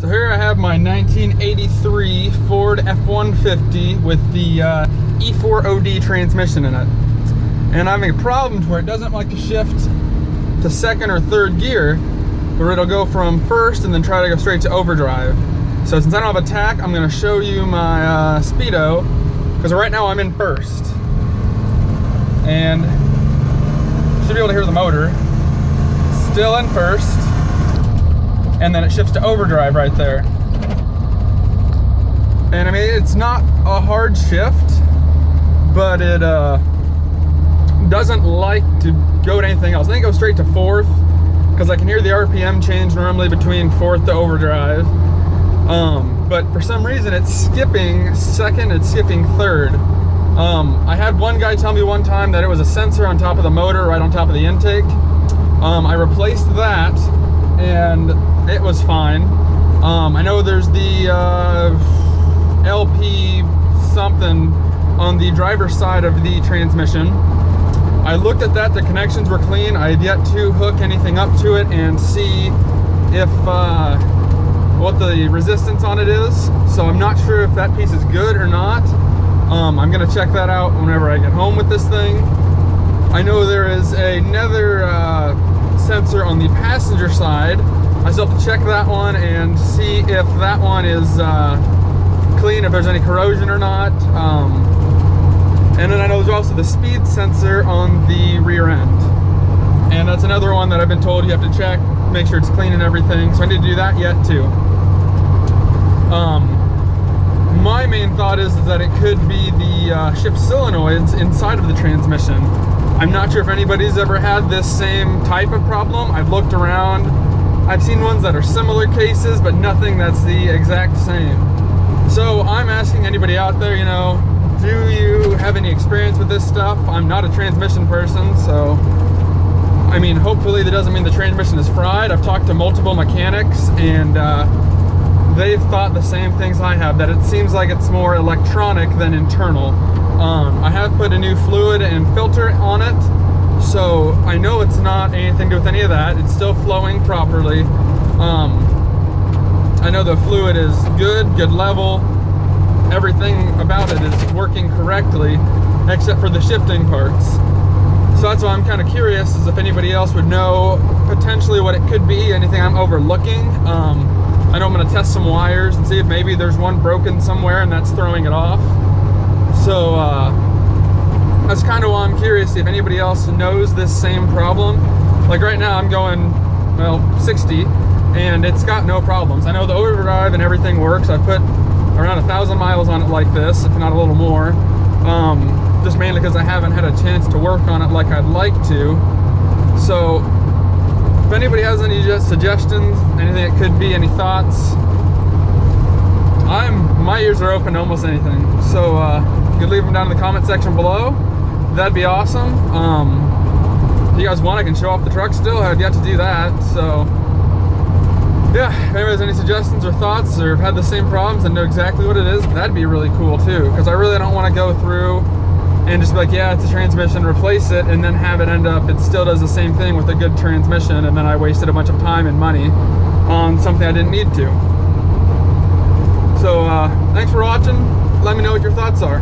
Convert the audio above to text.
So here I have my 1983 Ford F150 with the E4OD transmission in it. And I'm having a problem where it doesn't like to shift to second or third gear, where it'll go from first and then try to go straight to overdrive. So since I don't have a tach, I'm going to show you my speedo, because right now I'm in first. And should be able to hear the motor. Still in first. And then it shifts to overdrive right there. And I mean, it's not a hard shift, but it doesn't like to go to anything else. I think it goes straight to fourth, because I can hear the RPM change normally between fourth to overdrive. But for some reason it's skipping second, it's skipping third. I had one guy tell me one time that it was a sensor on top of the motor, right on top of the intake. I replaced that and it was fine. I know there's the LP something on the driver's side of the transmission. I looked at that, the connections were clean. I've yet to hook anything up to it and see if what the resistance on it is. So I'm not sure if that piece is good or not. I'm gonna check that out whenever I get home with this thing. I know there is another sensor on the passenger side. I still have to check that one and see if that one is clean, if there's any corrosion or not. And then I know there's also the speed sensor on the rear end. And that's another one that I've been told you have to check, make sure it's clean and everything. So I need to do that yet too. My main thought is that it could be the shift solenoids inside of the transmission. I'm not sure if anybody's ever had this same type of problem. I've looked around. I've seen ones that are similar cases, but nothing that's the exact same. So I'm asking anybody out there, you know, do you have any experience with this stuff? I'm not a transmission person, so I mean, hopefully that doesn't mean the transmission is fried. I've talked to multiple mechanics and they've thought the same things I have, that it seems like it's more electronic than internal. I have put a new fluid and filter on it, so I know it's not anything to do with any of that. It's still flowing properly. I know the fluid is good level. Everything about it is working correctly, except for the shifting parts. So that's why I'm kind of curious, is if anybody else would know potentially what it could be, anything I'm overlooking. I know I'm going to test some wires and see if maybe there's one broken somewhere and that's throwing it off. So that's kind of why I'm curious if anybody else knows this same problem. Like right now I'm going, well, 60 and it's got no problems. I know the overdrive and everything works. I put around 1,000 miles on it like this, if not a little more. Just mainly because I haven't had a chance to work on it like I'd like to. So if anybody has any suggestions, anything it could be, any thoughts, my ears are open to almost anything. So if you could leave them down in the comment section below, that'd be awesome. If you guys want, I can show off the truck still. I've yet to do that. So yeah, if anybody has any suggestions or thoughts, or have had the same problems and know exactly what it is, that'd be really cool too. Because I really don't want to go through and just be like, yeah, it's a transmission, replace it, and then have it end up, it still does the same thing with a good transmission, and then I wasted a bunch of time and money on something I didn't need to. So thanks for watching. Let me know what your thoughts are.